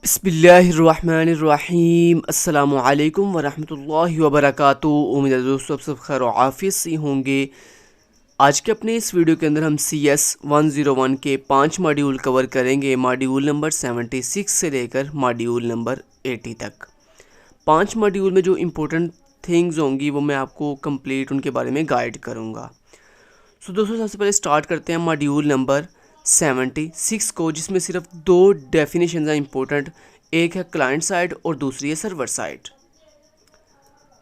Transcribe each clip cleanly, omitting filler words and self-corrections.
बिस्मिल्लाहिर्रहमानिर्रहीम अस्सलामुअलैकुम वरहमतुल्लाहि वबरकातुहू। उम्मीद है दोस्तों आप सब खैर आफियत से होंगे। आज के अपने इस वीडियो के अंदर हम CS101 के 5 मॉड्यूल कवर करेंगे। मॉड्यूल नंबर 76 से लेकर मॉड्यूल नंबर 80 तक। 5 मॉड्यूल में जो इम्पोर्टेंट थिंग्स होंगी वो मैं आपको कंप्लीट उनके बारे में गाइड करूँगा। सो दोस्तों सबसे पहले स्टार्ट करते हैं मॉड्यूल नंबर 76 को, जिसमें सिर्फ 2 डेफिनेशन हैं इंपॉर्टेंट। एक है क्लाइंट साइड और दूसरी है सर्वर साइड।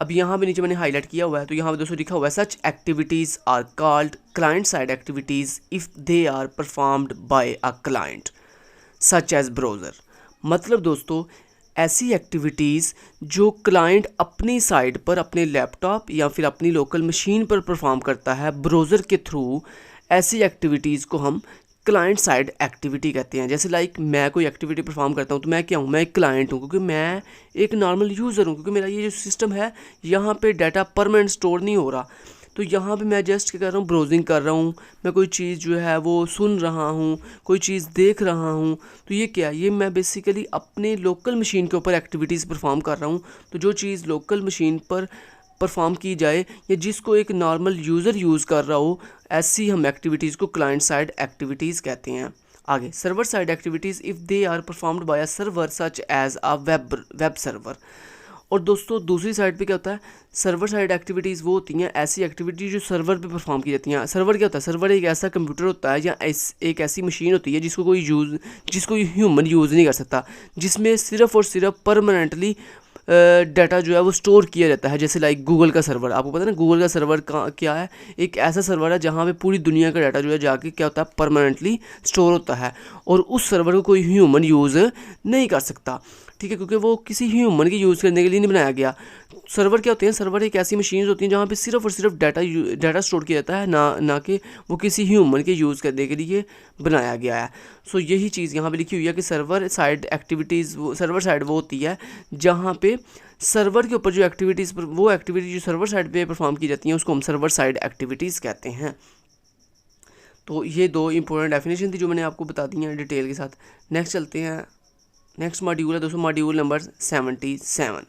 अब यहाँ पे नीचे मैंने हाईलाइट किया हुआ है, तो यहाँ पे दोस्तों लिखा हुआ है such activities are called client side activities if they are performed by a client such as browser. मतलब दोस्तों ऐसी एक्टिविटीज़ जो क्लाइंट अपनी साइड पर अपने लैपटॉप या फिर अपनी लोकल मशीन पर परफॉर्म करता है ब्राउज़र के थ्रू, ऐसी एक्टिविटीज़ को हम क्लाइंट साइड एक्टिविटी कहते हैं। जैसे लाइक मैं कोई एक्टिविटी परफॉर्म करता हूँ तो मैं क्या हूँ, मैं एक क्लाइंट हूँ, क्योंकि मैं एक नॉर्मल यूज़र हूँ, क्योंकि मेरा ये जो सिस्टम है यहाँ पे डाटा परमानेंट स्टोर नहीं हो रहा। तो यहाँ पे मैं जस्ट क्या कर रहा हूँ, ब्राउजिंग कर रहा हूँ, मैं कोई चीज़ जो है वो सुन रहा हूँ, कोई चीज़ देख रहा हूँ। तो ये क्या है, ये मैं बेसिकली अपने लोकल मशीन के ऊपर एक्टिविटीज़ परफॉर्म कर रहा हूँ। तो जो चीज़ लोकल मशीन पर परफॉर्म की जाए या जिसको एक नॉर्मल यूज़र यूज़ कर रहा हो, ऐसी हम एक्टिविटीज़ को क्लाइंट साइड एक्टिविटीज़ कहते हैं। आगे server side activities if they are performed by a server such as a web server. और दोस्तों दूसरी साइड पे क्या होता है, सर्वर साइड एक्टिविटीज़ वो होती हैं ऐसी एक्टिविटी जो सर्वर पे परफॉर्म की जाती हैं। सर्वर क्या होता है, सर्वर एक ऐसा कंप्यूटर होता है या एक ऐसी मशीन होती है जिसको ह्यूमन यूज़ नहीं कर सकता, जिसमें सिर्फ और सिर्फ परमानेंटली डाटा जो है वो स्टोर किया जाता है। जैसे लाइक गूगल का सर्वर, आपको पता है ना गूगल का सर्वर क्या है, एक ऐसा सर्वर है जहाँ पे पूरी दुनिया का डाटा जो है जाके क्या होता है परमानेंटली स्टोर होता है, और उस सर्वर को कोई ह्यूमन यूज़ नहीं कर सकता, ठीक है, क्योंकि वो किसी ह्यूमन के यूज़ करने के लिए नहीं बनाया गया। सर्वर क्या होते हैं, सर्वर एक ऐसी मशीन होती हैं जहाँ पे सिर्फ और सिर्फ डाटा स्टोर किया जाता है, ना कि वो किसी ह्यूमन के यूज़ करने के लिए बनाया गया है। सो यही चीज़ यहाँ पे लिखी हुई है कि server side activities, server side वो होती है जहाँ पे सर्वर के ऊपर जो एक्टिविटीज़ वो एक्टिविटी जो सर्वर साइड पे परफॉर्म की जाती हैं उसको हम सर्वर साइड एक्टिविटीज़ कहते हैं। तो ये 2 इंपॉर्टेंट डेफिनेशन थी जो मैंने आपको बता दी हैं डिटेल के साथ। नेक्स्ट चलते हैं, नेक्स्ट मॉड्यूल है दोस्तों मॉड्यूल नंबर 77।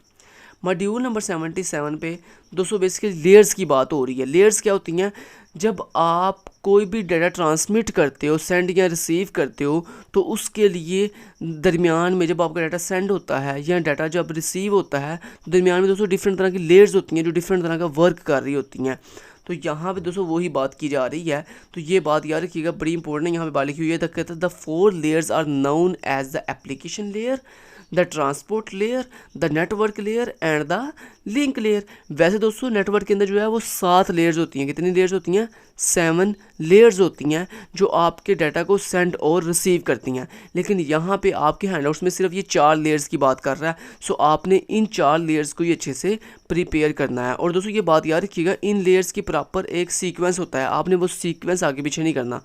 मॉड्यूल नंबर 77 पे दोस्तों बेसिकली लेयर्स की बात हो रही है। लेयर्स क्या होती हैं, जब आप कोई भी डाटा ट्रांसमिट करते हो, सेंड या रिसीव करते हो, तो उसके लिए दरमियान में जब आपका डाटा सेंड होता है या डाटा जब रिसीव होता है तो दरमियान में दोस्तों डिफरेंट तरह की लेयर्स होती हैं जो डिफरेंट तरह का वर्क कर रही होती हैं। तो यहाँ पे दोस्तों वही बात की जा रही है, तो ये बात याद रखिएगा, बड़ी इंपॉर्टेंट है। यहाँ पे बात लिखी हुई है, कहते हैं the 4 layers are known as the application layer, the transport layer, the network layer and the link layer. वैसे दोस्तों नेटवर्क के अंदर जो है वो 7 लेयर्स होती हैं। कितनी लेयर्स होती हैं, 7 लेयर्स होती हैं जो आपके डाटा को सेंड और रिसीव करती हैं। लेकिन यहाँ पे आपके हैंडआउट्स में सिर्फ ये 4 लेयर्स की बात कर रहा है। सो आपने इन 4 लेयर्स को ही अच्छे से प्रिपेयर करना है। और दोस्तों ये बात याद रखिएगा, इन लेयर्स की प्रॉपर एक सीक्वेंस होता है, आपने वो सीक्वेंस आगे पीछे नहीं करना।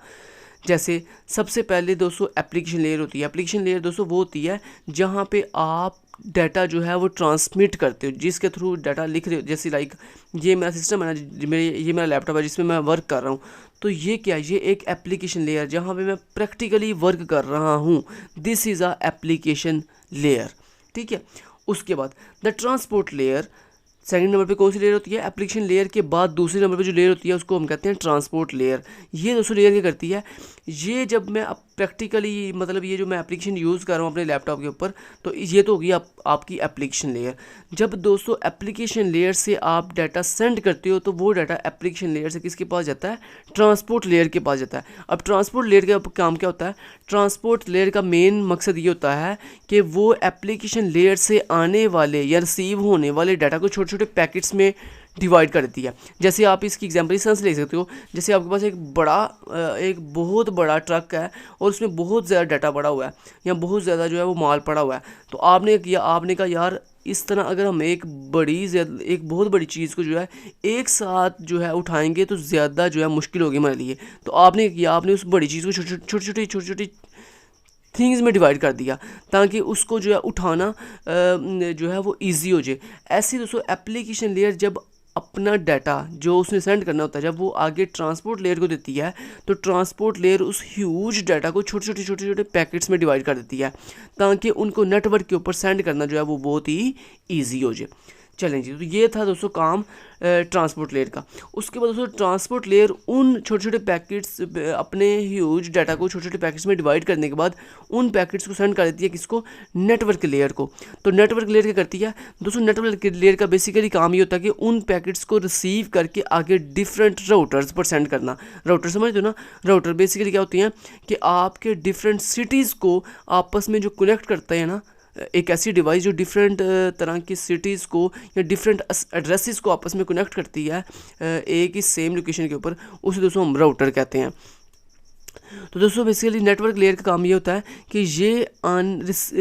जैसे सबसे पहले दोस्तों एप्लीकेशन लेयर होती है। एप्लीकेशन लेयर दोस्तों वो होती है जहाँ पे आप डाटा जो है वो ट्रांसमिट करते हो, जिसके थ्रू डाटा लिख रहे हो। जैसे लाइक ये मेरा सिस्टम है ना, ये मेरा लैपटॉप है जिसमें मैं वर्क कर रहा हूँ, तो ये क्या, ये एक एप्लीकेशन लेयर जहाँ पे मैं प्रैक्टिकली वर्क कर रहा हूँ। This is a application layer, ठीक है। उसके बाद the transport layer, second number पे कौन सी लेयर होती है, एप्लीकेशन लेयर के बाद दूसरे नंबर पे जो लेयर होती है उसको हम कहते हैं ट्रांसपोर्ट लेयर। ये दोस्तों लेयर क्या करती है, ये जब मैं प्रैक्टिकली मतलब ये जो मैं एप्लीकेशन यूज़ कर रहा हूँ अपने लैपटॉप के ऊपर, तो ये तो होगी आपकी एप्लीकेशन लेयर। जब दोस्तों एप्लीकेशन लेयर से आप डाटा सेंड करते हो तो वो डाटा एप्लीकेशन लेयर से किसके पास जाता है, ट्रांसपोर्ट लेयर के पास जाता है। अब ट्रांसपोर्ट लेयर का काम क्या होता है, ट्रांसपोर्ट लेयर का मेन मकसद ये होता है कि वो एप्लीकेशन लेयर से आने वाले या रिसीव होने वाले डाटा को छोटे छोटे पैकेट्स में डिवाइड कर देती है। जैसे आप इसकी एग्जांपल इस तरह से ले सकते हो, जैसे आपके पास एक बहुत बड़ा ट्रक है और उसमें बहुत ज़्यादा डाटा पड़ा हुआ है या बहुत ज़्यादा जो है वो माल पड़ा हुआ है। तो आपने कहा यार इस तरह अगर हम एक बहुत बड़ी चीज़ को जो है एक साथ जो है उठाएंगे तो ज़्यादा जो है मुश्किल होगी हमारे लिए। तो आपने उस बड़ी चीज़ को छोटी छोटी थिंग्स में डिवाइड कर दिया ताकि उसको जो है उठाना जो है वो इजी हो जाए। ऐसी दोस्तों एप्लीकेशन लेयर जब अपना डाटा जो उसने सेंड करना होता है जब वो आगे ट्रांसपोर्ट लेयर को देती है, तो ट्रांसपोर्ट लेयर उस ह्यूज डाटा को छोटे छोटे पैकेट्स में डिवाइड कर देती है, ताकि उनको नेटवर्क के ऊपर सेंड करना जो है वो बहुत ही ईजी हो जाए। चलें जी, तो ये था दोस्तों काम ट्रांसपोर्ट लेयर का। उसके बाद दोस्तों ट्रांसपोर्ट लेयर उन छोटे छोटे पैकेट्स अपने ह्यूज डाटा को छोटे छोटे पैकेट्स में डिवाइड करने के बाद उन पैकेट्स को सेंड कर देती है किसको, नेटवर्क लेयर को। तो नेटवर्क लेयर क्या करती है दोस्तों, नेटवर्क लेयर का बेसिकली काम ये होता है कि उन पैकेट्स को रिसीव करके आगे डिफरेंट राउटर्स पर सेंड करना। राउटर समझते हो ना, राउटर बेसिकली क्या होती हैं कि आपके डिफरेंट सिटीज़ को आपस में जो कनेक्ट करते हैं ना, एक ऐसी डिवाइस जो डिफरेंट तरह की सिटीज़ को या डिफरेंट एड्रेसेस को आपस में कनेक्ट करती है एक ही सेम लोकेशन के ऊपर, उसे दोस्तों हम राउटर कहते हैं। तो दोस्तों बेसिकली नेटवर्क लेयर का काम ये होता है कि ये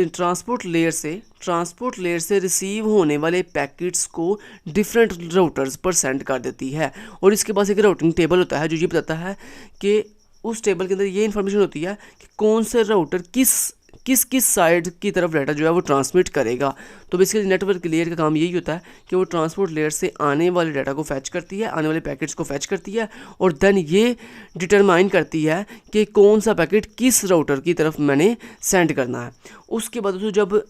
ट्रांसपोर्ट लेयर से रिसीव होने वाले पैकेट्स को डिफरेंट राउटर्स पर सेंड कर देती है। और इसके पास एक राउटिंग टेबल होता है जो ये बताता है कि उस टेबल के अंदर ये इन्फॉर्मेशन होती है कि कौन से राउटर किस साइड की तरफ डाटा जो है वो ट्रांसमिट करेगा। तो बेसिकली नेटवर्क लेयर का काम यही होता है कि वो ट्रांसपोर्ट लेयर से आने वाले डाटा को फैच करती है, आने वाले पैकेट्स को फैच करती है, और देन ये डिटरमाइन करती है कि कौन सा पैकेट किस राउटर की तरफ मैंने सेंड करना है। उसके बाद दोस्तों जब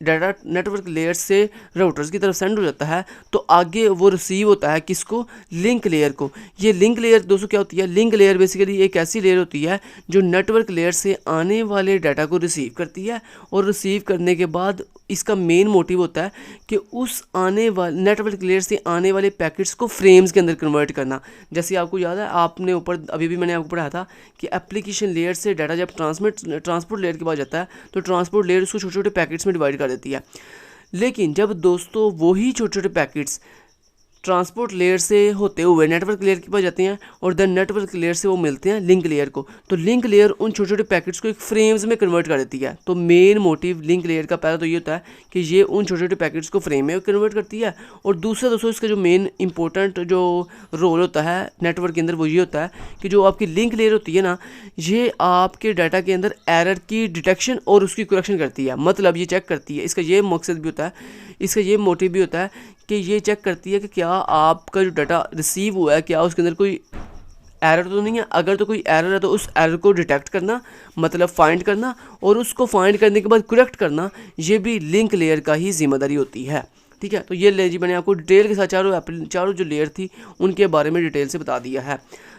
डाटा नेटवर्क लेयर से राउटर्स की तरफ सेंड हो जाता है तो आगे वो रिसीव होता है किसको, लिंक लेयर को। ये लिंक लेयर दोस्तों क्या होती है, लिंक लेयर बेसिकली एक ऐसी लेयर होती है जो नेटवर्क लेयर से आने वाले डाटा को रिसीव करती है, और रिसीव करने के बाद इसका मेन मोटिव होता है कि उस आने वाले नेटवर्क लेयर से आने वाले पैकेट्स को फ्रेम्स के अंदर कन्वर्ट करना। जैसे आपको याद है, आपने ऊपर अभी भी मैंने आपको पढ़ाया था कि एप्लीकेशन लेयर से डाटा जब ट्रांसपोर्ट लेयर के पास जाता है तो ट्रांसपोर्ट लेयर उसको छोटे छोटे पैकेट्स में डिवाइड कर देती है। लेकिन जब दोस्तों वही छोटे छोटे पैकेट्स ट्रांसपोर्ट लेयर से होते हुए नेटवर्क लेयर के पास जाते हैं और देन नेटवर्क लेयर से वो मिलते हैं लिंक लेयर को, तो लिंक लेयर उन छोटे छोटे पैकेट्स को एक फ्रेम्स में कन्वर्ट कर देती है। तो मेन मोटिव लिंक लेयर का पहला तो ये होता है कि ये उन छोटे छोटे पैकेट्स को फ्रेम में कन्वर्ट करती है, और दूसरा दोस्तों इसका जो मेन इंपॉर्टेंट जो रोल होता है नेटवर्क के अंदर वो ये होता है कि जो आपकी लिंक लेयर होती है ना, ये आपके डाटा के अंदर एरर की डिटेक्शन और उसकी करेक्शन करती है। मतलब ये चेक करती है, इसका ये मकसद भी होता है, इसका ये मोटिव भी होता है कि ये चेक करती है कि क्या आपका जो डाटा रिसीव हुआ है क्या उसके अंदर कोई एरर तो नहीं है। अगर तो कोई एरर है तो उस एरर को डिटेक्ट करना, मतलब फाइंड करना, और उसको फाइंड करने के बाद करेक्ट करना, ये भी लिंक लेयर का ही जिम्मेदारी होती है। ठीक है, तो ये ले जी मैंने आपको डिटेल के साथ चारों जो लेयर थी उनके बारे में डिटेल से बता दिया है।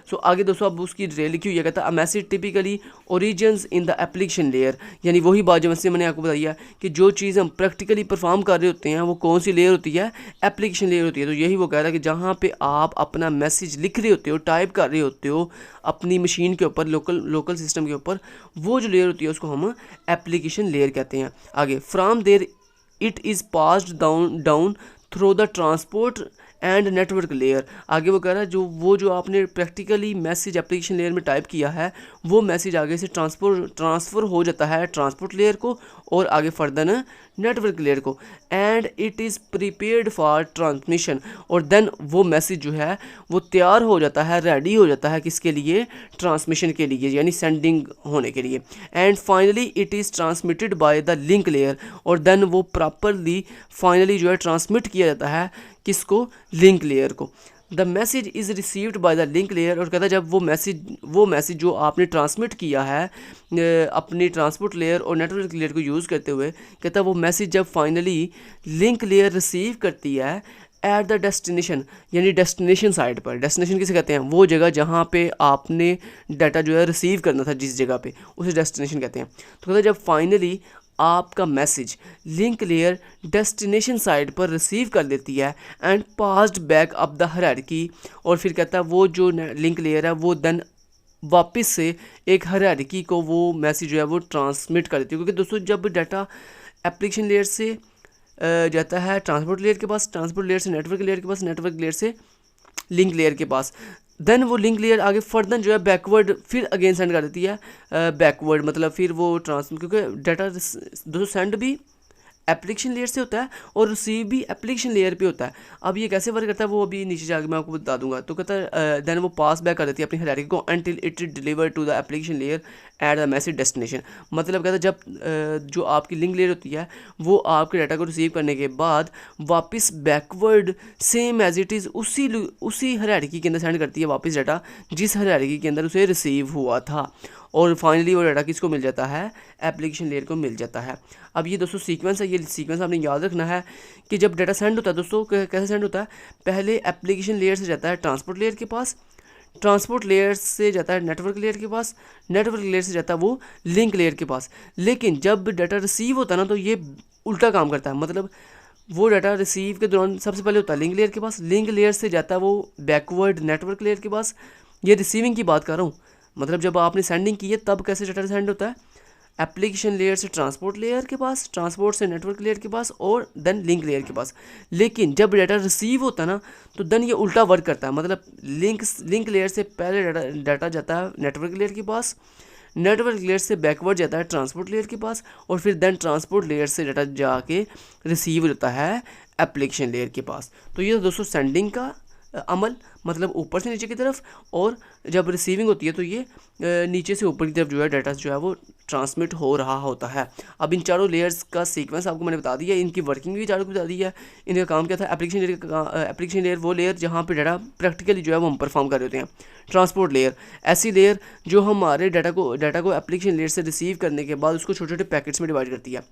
सो आगे दोस्तों अब उसकी डिटेल लिखी हुई है, कहता है a message typically origins in the application layer. यानी वही बात जो मैंने आपको बताई है कि जो चीज़ हम प्रैक्टिकली परफॉर्म कर रहे होते हैं वो कौन सी लेयर होती है, एप्लीकेशन लेयर होती है। तो यही वो कह रहा है कि जहाँ पे आप अपना मैसेज लिख रहे होते हो, टाइप कर रहे होते हो अपनी मशीन के ऊपर, लोकल सिस्टम के ऊपर, वो जो लेयर होती है उसको हम एप्लीकेशन लेयर कहते हैं। आगे from there it is passed down through the transport and network layer. आगे वो कह रहा है जो आपने प्रैक्टिकली मैसेज एप्लीकेशन लेयर में टाइप किया है वो मैसेज आगे से ट्रांसफ़र हो जाता है ट्रांसपोर्ट लेयर को और आगे फर्दर नेटवर्क लेयर को, and it is prepared for transmission. और देन वो मैसेज जो है वो तैयार हो जाता है, रेडी हो जाता है किसके लिए, ट्रांसमिशन के लिए, यानी सेंडिंग होने के लिए। And finally it is transmitted by the link layer, और देन वो प्रॉपरली फाइनली जो है ट्रांसमिट किया जाता है किसको, लिंक लेयर को। The message is received by the link layer, और कहता है जब वो मैसेज जो आपने ट्रांसमिट किया है अपनी ट्रांसपोर्ट लेयर और नेटवर्क लेयर को यूज़ करते हुए, कहता है वो मैसेज जब फाइनली लिंक लेयर रिसीव करती है एट द डेस्टिनेशन, यानी डेस्टिनेशन साइट पर। डेस्टिनेशन किसे कहते हैं, वो जगह जहाँ पे आपने डाटा जो है रिसीव करना था, जिस जगह पे, उसे डेस्टिनेशन कहते हैं। तो कहता है जब फाइनली आपका message link layer destination site पर रिसीव कर लेती है and passed back up the hierarchy, और फिर कहता है वो जो लिंक लेयर है वो देन वापस से एक हायरार्की को वो मैसेज जो है वो ट्रांसमिट कर देती है। क्योंकि दोस्तों जब डाटा एप्लीकेशन लेयर से जाता है ट्रांसपोर्ट लेयर के पास, ट्रांसपोर्ट लेयर से नेटवर्क लेयर के पास, नेटवर्क लेयर से लिंक लेयर के पास, देन वो लिंक लेयर आगे फर्दर जो है बैकवर्ड फिर अगेन सेंड कर देती है। बैकवर्ड मतलब फिर वो क्योंकि डाटा दोस्तों सेंड भी एप्लीकेशन लेयर से होता है और रिसीव भी एप्लीकेशन लेयर पे होता है। अब ये कैसे वर्क करता है वो अभी नीचे जाकर मैं आपको बता दूंगा। तो कहता है देन वो पास बैक कर देती है अपनी हायरार्की को until it deliver to the application layer at the message destination. मतलब कहता है जब जो आपकी लिंक लेयर होती है वो आपके डाटा को रिसीव करने के बाद वापस backward same as it is उसी हायरार्की के अंदर सेंड करती है वापस डाटा जिस हायरार्की के अंदर उसे रिसीव हुआ था, और फाइनली वो डाटा किसको मिल जाता है, एप्लीकेशन लेयर को मिल जाता है। अब ये दोस्तों सीक्वेंस है, ये सीक्वेंस आपने याद रखना है कि जब डाटा सेंड होता है दोस्तों कैसे सेंड होता है, पहले एप्लीकेशन लेयर से जाता है ट्रांसपोर्ट लेयर के पास, ट्रांसपोर्ट लेयर से जाता है नेटवर्क लेयर के पास, नेटवर्क लेयर से जाता है वो लिंक लेयर के पास। लेकिन जब डाटा रिसीव होता है ना तो ये उल्टा काम करता है। मतलब वो डाटा रिसीव के दौरान सबसे पहले होता है लिंक लेयर के पास, लिंक लेयर से जाता है वो बैकवर्ड नेटवर्क लेयर के पास। ये रिसीविंग की बात कर रहा हूँ, मतलब जब आपने सेंडिंग की है तब कैसे डाटा सेंड होता है, एप्लीकेशन लेयर से ट्रांसपोर्ट लेयर के पास, ट्रांसपोर्ट से नेटवर्क लेयर के पास और देन लिंक लेयर के पास। लेकिन जब डाटा रिसीव होता है ना तो देन ये उल्टा वर्क करता है। मतलब लिंक लेयर से पहले डाटा जाता है नेटवर्क लेयर के पास, नेटवर्क लेयर से बैकवर्ड जाता है ट्रांसपोर्ट लेयर के पास, और फिर देन ट्रांसपोर्ट लेयर से डाटा जाके रिसीव होता है एप्लीकेशन लेयर के पास। तो ये दोस्तों सेंडिंग का अमल, मतलब ऊपर से नीचे की तरफ, और जब रिसीविंग होती है तो ये नीचे से ऊपर की तरफ जो है डाटा जो है वो ट्रांसमिट हो रहा होता है। अब इन चारों लेयर्स का सीक्वेंस आपको मैंने बता दिया, इनकी वर्किंग भी चारों को बता दी है। इनका काम क्या था, एप्लीकेशन लेयर वो लेयर जहाँ पे डाटा प्रैक्टिकली जो है वो हम परफॉर्म कर रहे होते हैं। ट्रांसपोर्ट लेयर ऐसी लेयर जो हमारे डाटा को एप्लीकेशन लेयर से रिसीव करने के बाद उसको छोटे छोटे पैकेट्स में डिवाइड करती है।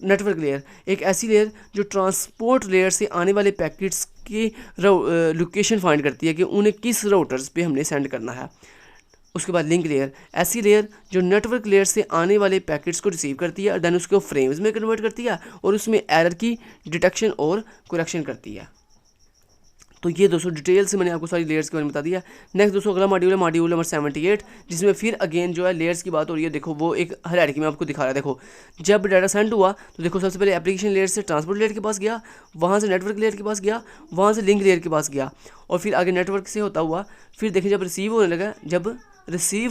नेटवर्क लेयर एक ऐसी लेयर जो ट्रांसपोर्ट लेयर से आने वाले पैकेट्स की लोकेशन फाइंड करती है कि उन्हें किस राउटर्स पे हमने सेंड करना है। उसके बाद लिंक लेयर ऐसी लेयर जो नेटवर्क लेयर से आने वाले पैकेट्स को रिसीव करती है और देन उसको फ्रेम्स में कन्वर्ट करती है और उसमें एरर की डिटेक्शन और करेक्शन करती है। तो ये दोस्तों डिटेल से मैंने आपको सारी लेयर्स के बारे में बता दिया। नेक्स्ट दोस्तों अगला मॉड्यूल है मॉड्यूल नंबर 78, जिसमें फिर अगेन जो है लेयर्स की बात हो रही है। देखो वो एक हायरार्की में आपको दिखा रहा है। देखो जब डाटा सेंड हुआ तो देखो सबसे पहले एप्लीकेशन लेयर से ट्रांसपोर्ट लेयर के पास गया, वहाँ से नेटवर्क लेयर के पास गया, वहाँ से लिंक लेयर के पास गया, और फिर आगे नेटवर्क से होता हुआ फिर देखिए जब रिसीव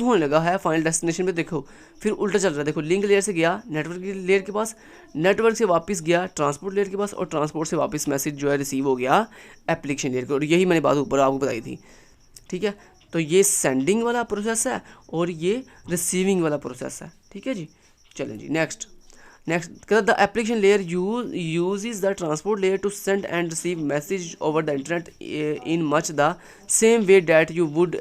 होने लगा है फाइनल डेस्टिनेशन पे, देखो फिर उल्टा चल रहा है। देखो लिंक लेयर से गया नेटवर्क लेयर के पास, नेटवर्क से वापस गया ट्रांसपोर्ट लेयर के पास, और ट्रांसपोर्ट से वापस मैसेज जो है रिसीव हो गया एप्लीकेशन लेयर को। और यही मैंने बात ऊपर आपको बताई थी, ठीक है। तो ये सेंडिंग वाला प्रोसेस है और ये रिसीविंग वाला प्रोसेस है, ठीक है जी। चलें जी next the application layer uses the transport layer to send and receive message over the internet in much the same way that you would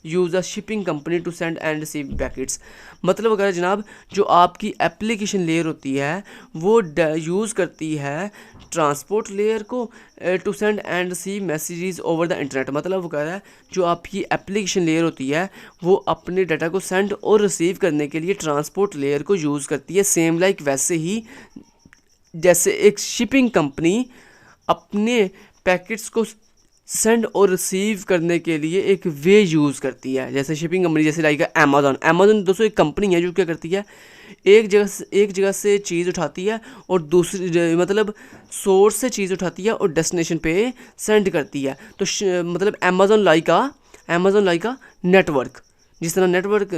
use a shipping company to send and receive packets। मतलब अगर जनाब जो आपकी application layer होती है वो use करती है ट्रांसपोर्ट लेयर को to send and receive messages over the internet. मतलब वो कह रहा है जो आपकी एप्लीकेशन लेयर होती है वो अपने डाटा को सेंड और रिसीव करने के लिए ट्रांसपोर्ट लेयर को यूज़ करती है। सेम लाइक वैसे ही जैसे एक शिपिंग कंपनी अपने पैकेट्स को सेंड और रिसीव करने के लिए एक वे यूज़ करती है। जैसे शिपिंग कंपनी जैसे लाइक अमेज़न दोस्तों एक कंपनी है जो क्या करती है एक जगह से चीज़ उठाती है और दूसरी मतलब सोर्स से चीज़ उठाती है और डेस्टिनेशन पे सेंड करती है। तो मतलब अमेज़न लाइक का नेटवर्क, जिस तरह नेटवर्क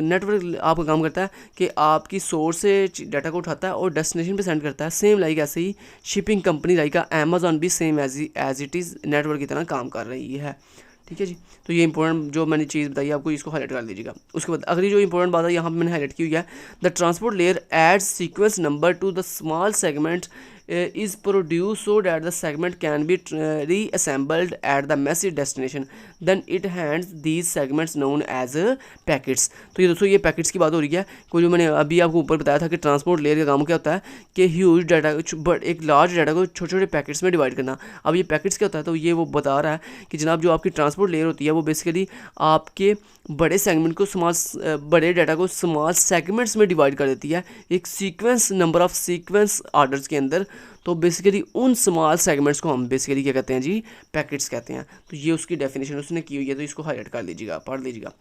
आपका काम करता है कि आपकी सोर्स से डाटा को उठाता है और डेस्टिनेशन पे सेंड करता है, सेम लाइक ऐसे ही शिपिंग कंपनी लाइक अमेज़न भी same as it is network की तरह काम कर रही है, ठीक है जी। तो ये इंपॉर्टेंट जो मैंने चीज़ बताई आपको इसको हाईलाइट कर लीजिएगा। उसके बाद अगली जो इंपॉर्टेंट बात है यहाँ पे मैंने हाईलाइट की हुई है, the transport layer adds sequence number to the small segment is produced so that the segment can be reassembled at the message destination, then it hands these segments known as packets। तो ये दोस्तों ये packets की बात हो रही है। कोई जो मैंने अभी आपको ऊपर बताया था कि ट्रांसपोर्ट लेयर का काम क्या होता है कि ह्यूज डाटा एक लार्ज डाटा को छोटे छोटे पैकेट्स में डिवाइड करना। अब ये पैकेट्स क्या होता है तो ये वो बता रहा है कि जनाब जो आपकी ट्रांसपोर्ट लेयर होती है वो बेसिकली आपके बड़े सेगमेंट को बड़े डाटा को स्मॉल सेगमेंट्स में डिवाइड कर देती है एक sequence number of sequence orders के अंदर। तो बेसिकली उन स्मॉल सेगमेंट्स को हम बेसिकली क्या कहते हैं जी पैकेट्स कहते हैं। तो ये उसकी डेफिनेशन उसने की हुई है, तो इसको हाईलाइट कर लीजिएगा, पढ़ लीजिएगा।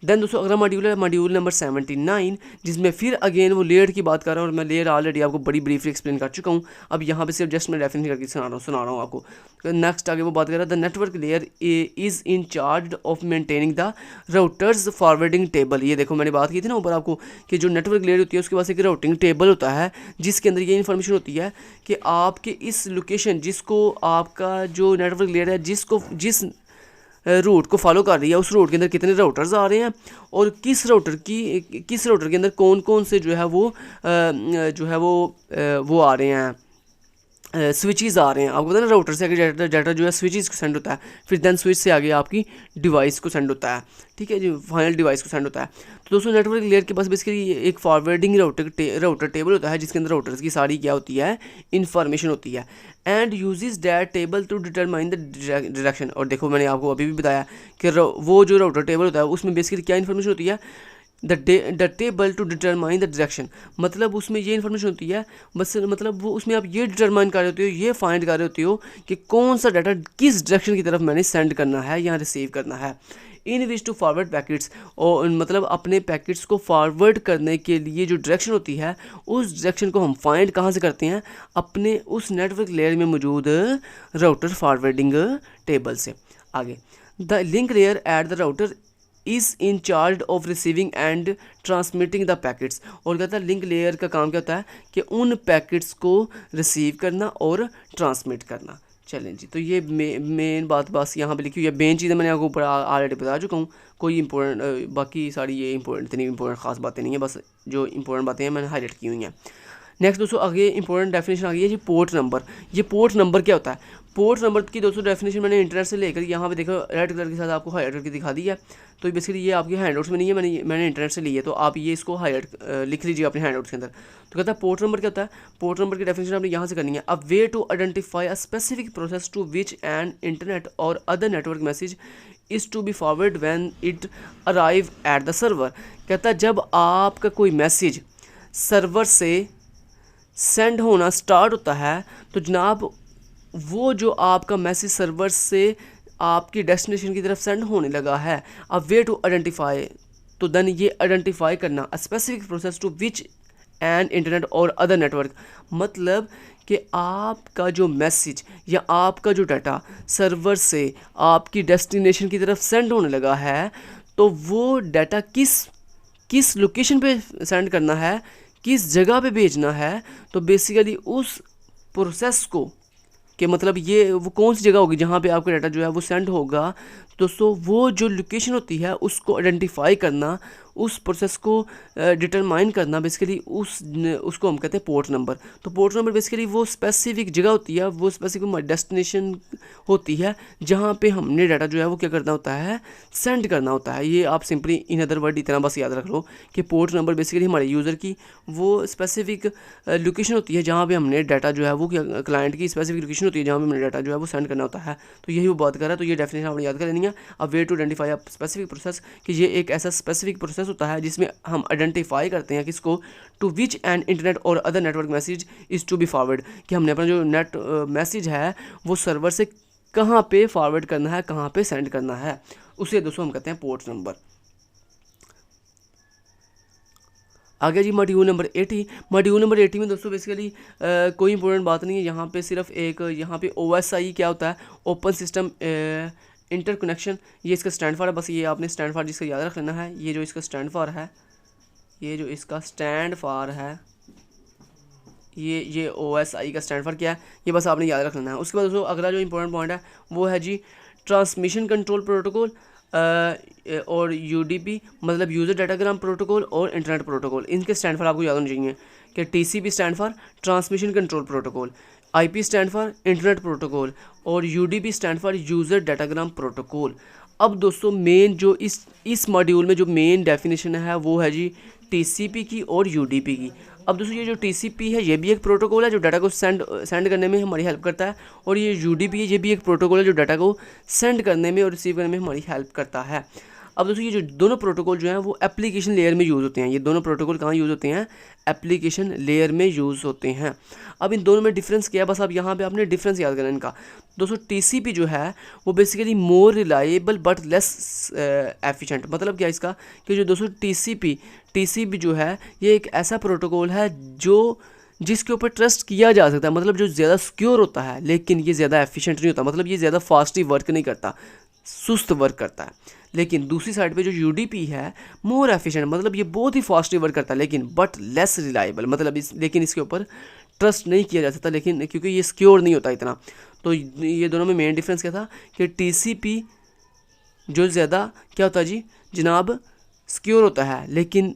देन दोस्तों अगला मॉड्यूल है मॉड्यूल नंबर 79, जिसमें फिर अगेन वो लेयर की बात कर रहा हूँ और मैं लेयर ऑलरेडी आपको बड़ी ब्रीफली एक्सप्लेन कर चुका हूँ। अब यहाँ पे सिर्फ जस्ट मैं डेफिनेशन करके सुना रहा हूँ आपको। नेक्स्ट आगे वो बात कर रहा है the network layer is in charge of maintaining the routers forwarding table. ये देखो मैंने बात की थी ना ऊपर आपको कि जो नेटवर्क लेयर होती है उसके पास एक राउटिंग टेबल होता है जिसके अंदर ये इन्फॉर्मेशन होती है कि आपके इस लोकेशन जिसको आपका जो नेटवर्क लेयर है जिस रूट को फॉलो कर रही है उस रूट के अंदर कितने राउटर्स आ रहे हैं और किस राउटर के अंदर कौन कौन से जो है वो आ रहे हैं, स्विचेस आ रहे हैं। आपको पता है ना राउटर से आगे डाटा जो है स्विचेस को सेंड होता है, फिर देन स्विच से आगे आपकी डिवाइस को सेंड होता है, ठीक है जो फाइनल डिवाइस को सेंड होता है। तो दोस्तों नेटवर्क लेयर के पास बेसिकली एक फॉरवर्डिंग राउटर टेबल होता है जिसके अंदर राउटर्स की सारी क्या होती है इन्फॉर्मेशन होती है and uses that table to determine the direction. और देखो मैंने आपको अभी भी बताया कि वो जो राउटर टेबल होता है उसमें बेसिकली क्या इन्फॉर्मेशन होती है the table to determine the direction. मतलब उसमें ये इन्फॉर्मेशन होती है बस मतलब वो उसमें आप ये डिटरमाइन कर रहे होते हो, ये फाइंड कर रहे होते हो कि कौन सा डाटा किस डायरेक्शन की तरफ मैंने सेंड करना है या रिसीव करना है। इन विच टू फॉरवर्ड पैकेट्स, और मतलब अपने पैकेट्स को फॉरवर्ड करने के लिए जो डायरेक्शन होती है उस डायरेक्शन को हम फाइंड कहाँ से करते हैं, अपने उस नेटवर्क लेयर में मौजूद राउटर फॉरवर्डिंग टेबल से। आगे the link layer at the router is in charge of receiving end transmitting the packets. और कहता है लिंक लेयर का काम क्या होता है कि उन पैकेट्स को रिसीव करना और ट्रांसमिट करना। चलें जी, तो ये मेन बात बस यहाँ पे लिखी हुई है। मेन चीज़ें मैंने आपको ऊपर ऑलरेडी बता चुका हूँ, कोई इंपॉर्टेंट बाकी सारी ये इंपॉर्टेंट इतनी इंपॉर्टेंट खास बातें नहीं है, बस जो इंपॉर्टेंट बातें हैं मैंने हाईलाइट की हुई हैं। नेक्स्ट दोस्तों आगे इंपॉर्टेंट डेफिनेशन आ गई है जी पोर्ट नंबर। ये पोर्ट नंबर क्या होता है? पोर्ट नंबर की दोस्तों डेफिनेशन मैंने इंटरनेट से लेकर यहाँ पे देखो रेड कलर के साथ आपको हाईलाइट करके दिखा दी है। तो बेसिकली ये आपकी हैंडआउट्स में नहीं है, मैंने इंटरनेट से ली है, तो आप ये इसको हाईलाइट लिख लीजिए अपने हैंडआउट्स के अंदर। तो कहता है पोर्ट नंबर क्या होता है? पोर्ट नंबर की डेफिनेशन आपने यहाँ से करनी है। A way to identify a specific process to which an internet or other network message is to be forwarded when it arrive at the server. कहता है जब आपका कोई मैसेज सर्वर से सेंड होना स्टार्ट होता है तो जनाब वो जो आपका मैसेज सर्वर से आपकी डेस्टिनेशन की तरफ सेंड होने लगा है, अ वे टू आइडेंटिफाई, तो देन ये आइडेंटिफाई करना a specific process to which an internet or other network, मतलब कि आपका जो मैसेज या आपका जो डाटा सर्वर से आपकी डेस्टिनेशन की तरफ सेंड होने लगा है तो वो डाटा किस लोकेशन पे सेंड करना है, किस जगह पे भेजना है। तो बेसिकली उस प्रोसेस को कि मतलब ये वो कौन सी जगह होगी जहाँ पे आपका डाटा जो है वो सेंड होगा, दोस्तों वो जो लोकेशन होती है उसको आइडेंटिफाई करना, उस प्रोसेस को डिटरमाइन करना, बेसिकली उसको हम कहते हैं पोर्ट नंबर। तो पोर्ट नंबर बेसिकली वो स्पेसिफिक जगह होती है, वो स्पेसिफिक डेस्टिनेशन होती है जहाँ पे हमने डाटा जो है वो क्या करना होता है, सेंड करना होता है। ये आप सिंपली इन अदर वर्ड इतना बस याद रख लो कि पोर्ट नंबर बेसिकली हमारे यूज़र की वो स्पेसिफिक लोकेशन होती है जहाँ पे हमने डाटा जो है वो क्लाइंट की स्पेसिफिक लोकेशन होती है जहाँ पे हमने डाटा जो है वो सेंड करना होता है। तो यही वो बात कर रहा है। तो ये डेफिनेशन आपने याद कर लेनी है। अब way to identify a specific process, कि ये एक ऐसा स्पेसिफिक प्रोसेस होता है जिसमें हम आइडेंटिफाई करते हैं किसको, to which an internet or other network message is to be forward, कि हमने अपना जो नेट मैसेज है वो सर्वर से कहाँ पे फॉरवर्ड करना है, कहाँ पे सेंड करना है, उसे दोस्तों हम कहते हैं पोर्ट नंबर। आगे जी मॉड्यूल नंबर 80। मॉड्यूल नंबर 80 में दोस्तों बेसिकली कोई इंपॉर्टेंट बात नहीं है। यहाँ पे सिर्फ एक यहाँ पे OSI क्या होता है, ओपन सिस्टम इंटरकनेक्शन, ये इसका स्टैंड फॉर है। बस ये आपने स्टैंड फॉर जिसका याद रख लेना है। ये जो इसका स्टैंड फॉर है, ये जो इसका स्टैंड फॉर है, ये OSI का स्टैंड फॉर क्या है, ये बस आपने याद रख लेना है। उसके बाद दोस्तों अगला जो इंपॉर्टेंट पॉइंट है वो है जी ट्रांसमिशन कंट्रोल प्रोटोकॉल और UDP, मतलब यूज़र डाटाग्राम प्रोटोकॉल और इंटरनेट प्रोटोकॉल। इनके स्टैंड फॉर आपको याद होना चाहिए कि TCP stand for transmission control protocol, IP stand for internet protocol और UDP stand for user datagram protocol. अब दोस्तों मेन जो इस मॉड्यूल में जो मेन डेफिनेशन है वो है जी TCP की और UDP की। अब दोस्तों ये जो TCP है ये भी एक प्रोटोकॉल है जो डाटा को सेंड करने में हमारी हेल्प करता है, और ये UDP है ये भी एक प्रोटोकॉल है जो डाटा को सेंड करने में और रिसीव करने में हमारी हेल्प करता है। अब दोस्तों ये जो दोनों प्रोटोकॉल जो हैं वो एप्लीकेशन लेयर में यूज़ होते हैं। ये दोनों प्रोटोकॉल कहाँ यूज़ होते हैं? एप्लीकेशन लेयर में यूज़ होते हैं। अब इन दोनों में डिफरेंस क्या है, बस अब यहाँ पे आपने डिफरेंस याद करना इनका। दोस्तों टीसीपी जो है वो basically more reliable but less efficient. मतलब क्या इसका कि जो दोस्तों टीसीपी जो है ये एक ऐसा प्रोटोकॉल है जो जिसके ऊपर ट्रस्ट किया जा सकता है, मतलब जो ज़्यादा सिक्योर होता है, लेकिन ये ज़्यादा एफिशिएंट नहीं होता, मतलब ये ज़्यादा फास्टली वर्क नहीं करता, सुस्त वर्क करता है। लेकिन दूसरी साइड पे जो यूडीपी है मोर एफिशिएंट, मतलब ये बहुत ही फास्टली वर्क करता है, लेकिन बट लेस रिलायबल, मतलब लेकिन इसके ऊपर ट्रस्ट नहीं किया जा सकता, लेकिन क्योंकि ये सिक्योर नहीं होता इतना। तो ये दोनों में मेन डिफरेंस क्या था कि टीसीपी जो ज़्यादा क्या होता है जी जनाब, सिक्योर होता है लेकिन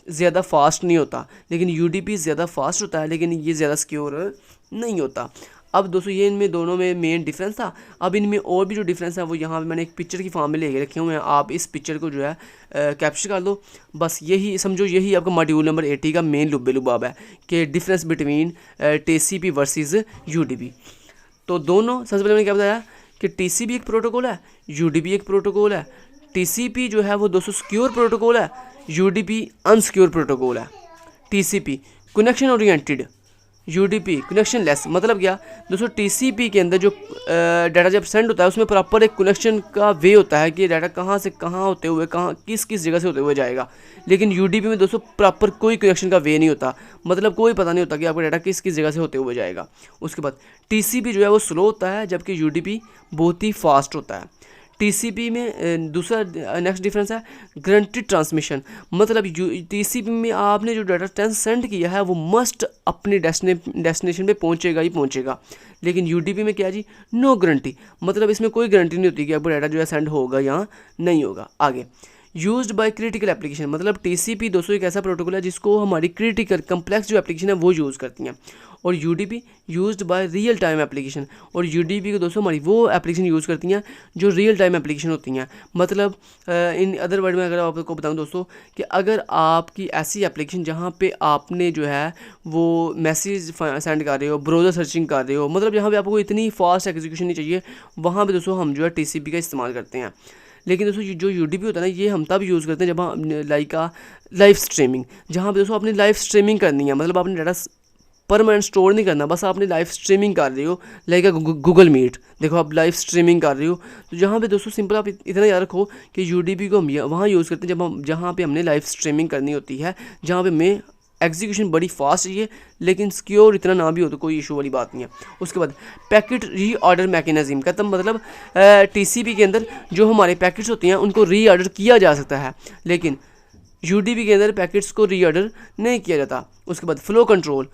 ज़्यादा फास्ट नहीं होता, लेकिन यूडीपी ज़्यादा फास्ट होता है लेकिन ये ज़्यादा सिक्योर नहीं होता। अब दोस्तों ये इनमें दोनों में मेन डिफरेंस था। अब इनमें और भी जो डिफरेंस है वो यहाँ पे मैंने एक पिक्चर की फॉर्म में लेके रखे हुए हैं, आप इस पिक्चर को जो है कैप्चर कर लो। बस यही समझो, यही आपका मॉड्यूल नंबर 80 का मेन लुब्बे-लुबाब है कि difference between TCP versus UDP. तो दोनों सबसे पहले मैंने क्या बताया कि टीसीपी एक प्रोटोकॉल है, यूडीपी एक प्रोटोकॉल है। टीसीपी जो है वो दोस्तों सिक्योर प्रोटोकॉल है, यूडीपी अनसिक्योर प्रोटोकॉल है। TCP connection oriented, UDP connection less. मतलब क्या दोस्तों, टीसीपी के अंदर जो डाटा जब सेंड होता है उसमें प्रॉपर एक कनेक्शन का वे होता है कि डाटा कहाँ से कहाँ होते हुए कहाँ किस किस जगह से होते हुए जाएगा। लेकिन यूडीपी में दोस्तों प्रॉपर कोई कनेक्शन का वे नहीं होता, मतलब कोई पता नहीं होता कि आपका डाटा किस किस जगह से होते हुए जाएगा। उसके बाद टीसीपी जो है वो स्लो होता है, जबकि यूडीपी बहुत ही फास्ट होता है। टीसीपी में दूसरा नेक्स्ट डिफरेंस है गारंटीड ट्रांसमिशन। मतलब टीसीपी में आपने जो डाटा सेंड किया है वो मस्ट अपने डेस्टिनेशन पे पहुंचेगा ही पहुंचेगा। लेकिन यूडीपी में क्या जी, नो गारंटी, मतलब इसमें कोई गारंटी नहीं होती कि आपका डाटा जो है सेंड होगा या नहीं होगा। आगे यूज्ड बाय क्रिटिकल एप्लीकेशन, मतलब टीसीपी दोस्तों एक ऐसा प्रोटोकॉल है जिसको हमारी क्रिटिकल कम्प्लेक्स जो एप्लीकेशन है वो यूज़ करती हैं। और UDP used by real time application, और यूडीपी को दोस्तों हमारी वो एप्लीकेशन यूज़ करती हैं जो रियल टाइम एप्लीकेशन होती हैं। मतलब इन अदर वर्ड में अगर आपको बताऊं दोस्तों कि अगर आपकी ऐसी एप्लीकेशन जहाँ पे आपने जो है वो मैसेज सेंड कर रहे हो, ब्राउज़र सर्चिंग कर रहे हो, मतलब जहाँ पे आपको इतनी फास्ट एग्जीक्यूशन नहीं चाहिए, वहाँ पे दोस्तों हम जो है टीसीपी का इस्तेमाल करते हैं। लेकिन दोस्तों जो यूडीपी होता है ना, ये हम तब यूज़ करते हैं जब हम लाइव स्ट्रीमिंग, जहाँ पे दोस्तों अपनी लाइव स्ट्रीमिंग करनी है, मतलब आपने डाटा परमानेंट स्टोर नहीं करना, बस आपने लाइव स्ट्रीमिंग कर रही हो लाइक गूगल मीट, देखो आप लाइव स्ट्रीमिंग कर रही हो। तो जहाँ पे दोस्तों सिंपल आप इतना याद रखो कि यूडीपी को हम वहाँ यूज़ करते हैं जहाँ पे हमने लाइव स्ट्रीमिंग करनी होती है, जहाँ पे हमें एग्जीक्यूशन बड़ी फास्ट चाहिए लेकिन सिक्योर इतना ना भी हो तो कोई इशू वाली बात नहीं है। उसके बाद पैकेट रीऑर्डर मैकेनिज्म का मतलब टीसीपी के अंदर जो हमारे पैकेट्स होती हैं उनको रीऑर्डर किया जा सकता है, लेकिन यूडीपी के अंदर पैकेट्स को रीऑर्डर नहीं किया जाता। उसके बाद flow control,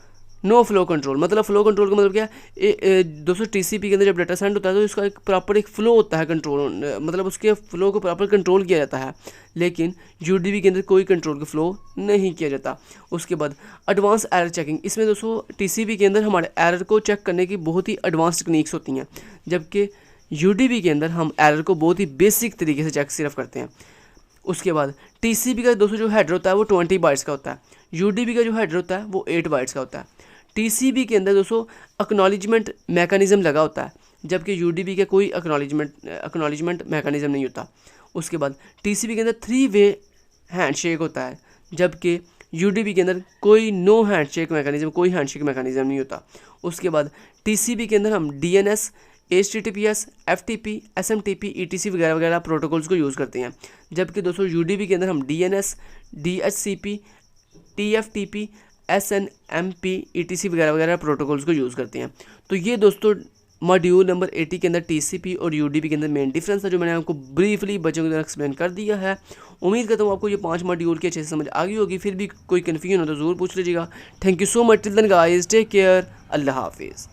no flow control, मतलब फ्लो कंट्रोल का मतलब क्या है दोस्तों, टीसीपी के अंदर जब डाटा सेंड होता है तो इसका एक प्रॉपर एक फ्लो होता है, कंट्रोल मतलब उसके फ्लो को प्रॉपर कंट्रोल किया जाता है, लेकिन यूडीपी के अंदर कोई कंट्रोल का फ्लो नहीं किया जाता। उसके बाद एडवांस एरर चेकिंग, इसमें दोस्तों टीसीपी के अंदर हमारे एरर को चेक करने की बहुत ही एडवांस टेक्निक्स होती हैं, जबकि यूडीपी के अंदर हम एरर को बहुत ही बेसिक तरीके से चेक सिर्फ करते हैं। उसके बाद टीसीपी का दोस्तों जो हेडर होता है वो 20 बाइट्स का होता है, यूडीपी का जो हेडर होता है वो 8 बाइट्स का होता है। टीसीपी के अंदर दोस्तों एक्नॉलेजमेंट मैकेनिज्म लगा होता है, जबकि यूडीपी का कोई एक्नॉलेजमेंट मैकेनिज्म नहीं होता। उसके बाद टीसीपी के अंदर 3 वे हैंडशेक होता है, जबकि यूडीपी के अंदर कोई नो हैंडशेक मैकेनिज्म, कोई हैंडशेक मैकेनिज्म नहीं होता। उसके बाद टीसीपी के अंदर हम DNS, HTTPS, FTP, SMTP, ETC वगैरह वगैरह प्रोटोकॉल्स को यूज़ करते हैं, जबकि दोस्तों यूडीपी के अंदर हम DNS, DHCP, TFTP, SNMP, ETC वगैरह वगैरह प्रोटोकॉल्स को यूज़ करते हैं। तो ये दोस्तों मॉड्यूल नंबर 80 के अंदर टीसीपी और यूडीपी के अंदर मेन डिफरेंस है जो मैंने आपको ब्रीफली बच्चों की तरह एक्सप्लेन कर दिया है। उम्मीद करता हूँ आपको ये 5 मॉड्यूल की अच्छे से समझ आ गई होगी। फिर भी कोई कन्फ्यूजन हो तो ज़रूर पूछ लीजिएगा। Thank you so much, till then guys, take care, अल्लाह हाफिज़।